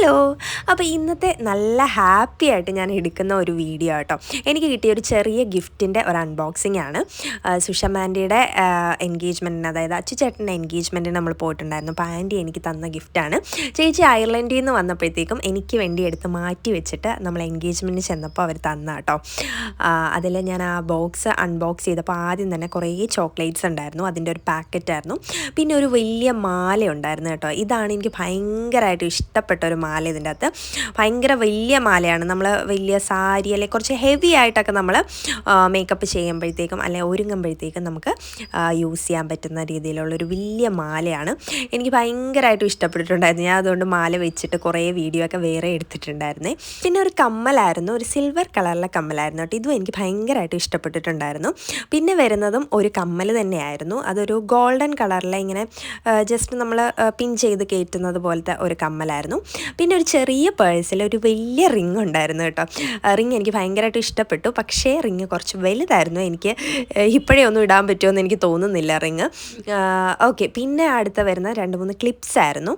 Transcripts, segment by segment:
Hello. അപ്പോൾ ഇന്നത്തെ നല്ല ഹാപ്പി ആയിട്ട് ഞാൻ എടുക്കുന്ന ഒരു വീഡിയോ കേട്ടോ. എനിക്ക് കിട്ടിയ ഒരു ചെറിയ ഗിഫ്റ്റിൻ്റെ ഒരു അൺബോക്സിംഗ് ആണ്. സുഷമാൻ്റിയുടെ എൻഗേജ്മെൻറ്റിന്, അതായത് അച്ചുചേട്ടൻ്റെ എൻഗേജ്മെൻറ്റിന് നമ്മൾ പോയിട്ടുണ്ടായിരുന്നു. അപ്പോൾ ആൻറ്റി എനിക്ക് തന്ന ഗിഫ്റ്റാണ്. ചേച്ചി അയർലൻഡിൽ നിന്ന് വന്നപ്പോഴത്തേക്കും എനിക്ക് വേണ്ടി എടുത്ത് മാറ്റി വെച്ചിട്ട് നമ്മൾ എൻഗേജ്മെൻറ്റിന് ചെന്നപ്പോൾ അവർ തന്ന കേട്ടോ. അതിൽ ഞാൻ ആ ബോക്സ് അൺബോക്സ് ചെയ്തപ്പോൾ ആദ്യം തന്നെ കുറേ ചോക്ലേറ്റ്സ് ഉണ്ടായിരുന്നു. അതിൻ്റെ ഒരു പാക്കറ്റായിരുന്നു. പിന്നെ ഒരു വലിയ മാല ഉണ്ടായിരുന്നു കേട്ടോ. ഇതാണ് എനിക്ക് ഭയങ്കരമായിട്ട് ഇഷ്ടപ്പെട്ട ഒരു മാല. ഇതിൻ്റെ അകത്ത് ഭയങ്കര വലിയ മാലയാണ്. നമ്മൾ വലിയ സാരി അല്ലെങ്കിൽ കുറച്ച് ഹെവി ആയിട്ടൊക്കെ നമ്മൾ മേക്കപ്പ് ചെയ്യുമ്പോഴത്തേക്കും അല്ലെങ്കിൽ ഒരുങ്ങുമ്പോഴത്തേക്കും നമുക്ക് യൂസ് ചെയ്യാൻ പറ്റുന്ന രീതിയിലുള്ളൊരു വലിയ മാലയാണ്. എനിക്ക് ഭയങ്കരമായിട്ടും ഇഷ്ടപ്പെട്ടിട്ടുണ്ടായിരുന്നു. ഞാൻ അതുകൊണ്ട് മാല വെച്ചിട്ട് കുറേ വീഡിയോ ഒക്കെ വേറെ എടുത്തിട്ടുണ്ടായിരുന്നേ. പിന്നെ ഒരു കമ്മലായിരുന്നു, ഒരു സിൽവർ കളറിലെ കമ്മലായിരുന്നു കേട്ടോ. ഇതും എനിക്ക് ഭയങ്കരമായിട്ട് ഇഷ്ടപ്പെട്ടിട്ടുണ്ടായിരുന്നു. പിന്നെ വരുന്നതും ഒരു കമ്മൽ തന്നെയായിരുന്നു. അതൊരു ഗോൾഡൻ കളറിലെ ഇങ്ങനെ ജസ്റ്റ് നമ്മൾ പിൻ ചെയ്ത് കയറ്റുന്നത് പോലത്തെ ഒരു കമ്മലായിരുന്നു. പിന്നെ ഒരു ചെറിയ പേഴ്സിൽ ഒരു വലിയ റിങ് ഉണ്ടായിരുന്നു കേട്ടോ. റിങ് എനിക്ക് ഭയങ്കരമായിട്ട് ഇഷ്ടപ്പെട്ടു. പക്ഷേ റിങ് കുറച്ച് വലുതായിരുന്നു. എനിക്ക് ഇപ്പോഴേ ഒന്നും ഇടാൻ പറ്റുമെന്ന് എനിക്ക് തോന്നുന്നില്ല റിങ്. ഓക്കെ, പിന്നെ അടുത്ത വരുന്ന 2-3 ക്ലിപ്സ് ആയിരുന്നു.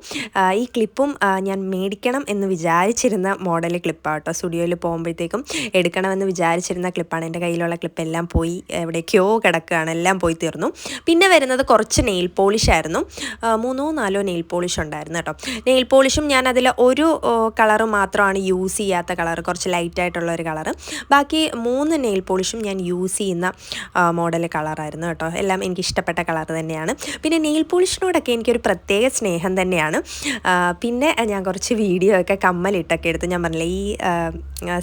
ഈ ക്ലിപ്പും ഞാൻ മേടിക്കണം എന്ന് വിചാരിച്ചിരുന്ന മോഡൽ ക്ലിപ്പാണ് കേട്ടോ. സ്റ്റുഡിയോയിൽ പോകുമ്പോഴത്തേക്കും എടുക്കണമെന്ന് വിചാരിച്ചിരുന്ന ക്ലിപ്പാണ്. എൻ്റെ കയ്യിലുള്ള ക്ലിപ്പെല്ലാം പോയി എവിടേക്കോ കിടക്കുകയാണ്, എല്ലാം പോയി തീർന്നു. പിന്നെ വരുന്നത് കുറച്ച് നെയിൽ പോളിഷ് ആയിരുന്നു. 3-4 നെയിൽ പോളിഷ് ഉണ്ടായിരുന്നു കേട്ടോ. നെയിൽ പോളിഷും ഞാൻ അതിൽ ഒരു കളറ് മാത്രമാണ് യൂസ് ചെയ്യാത്ത കളർ, കുറച്ച് ലൈറ്റായിട്ടുള്ള ഒരു കളറ്. ബാക്കി 3 നെയിൽ പോളിഷും ഞാൻ യൂസ് ചെയ്യുന്ന മോഡൽ കളറായിരുന്നു കേട്ടോ. എല്ലാം എനിക്ക് ഇഷ്ടപ്പെട്ട കളർ തന്നെയാണ്. പിന്നെ നെയിൽ പോളിഷിനോടൊക്കെ എനിക്കൊരു പ്രത്യേക സ്നേഹം തന്നെയാണ്. പിന്നെ ഞാൻ കുറച്ച് വീഡിയോ ഒക്കെ കമ്മലിട്ടൊക്കെ എടുത്ത്, ഞാൻ പറഞ്ഞില്ലേ ഈ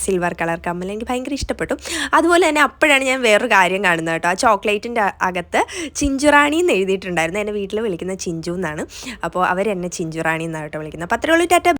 സിൽവർ കളർ കമ്മൽ എനിക്ക് ഭയങ്കര ഇഷ്ടപ്പെട്ടു. അതുപോലെ തന്നെ അപ്പോഴാണ് ഞാൻ വേറൊരു കാര്യം കാണുന്നത് കേട്ടോ. ആ ചോക്ലേറ്റിൻ്റെ അകത്ത് ചിഞ്ചുറാണി എന്ന് എഴുതിയിട്ടുണ്ടായിരുന്നു. എൻ്റെ വീട്ടിൽ വിളിക്കുന്ന ചിഞ്ചു എന്നാണ്. അപ്പോൾ അവരെന്നെ ചിഞ്ചുറാണി എന്നാണ് കേട്ടോ വിളിക്കുന്നത്. അപ്പോൾ അത്രേ ഉള്ളൂ. ടാറ്റ.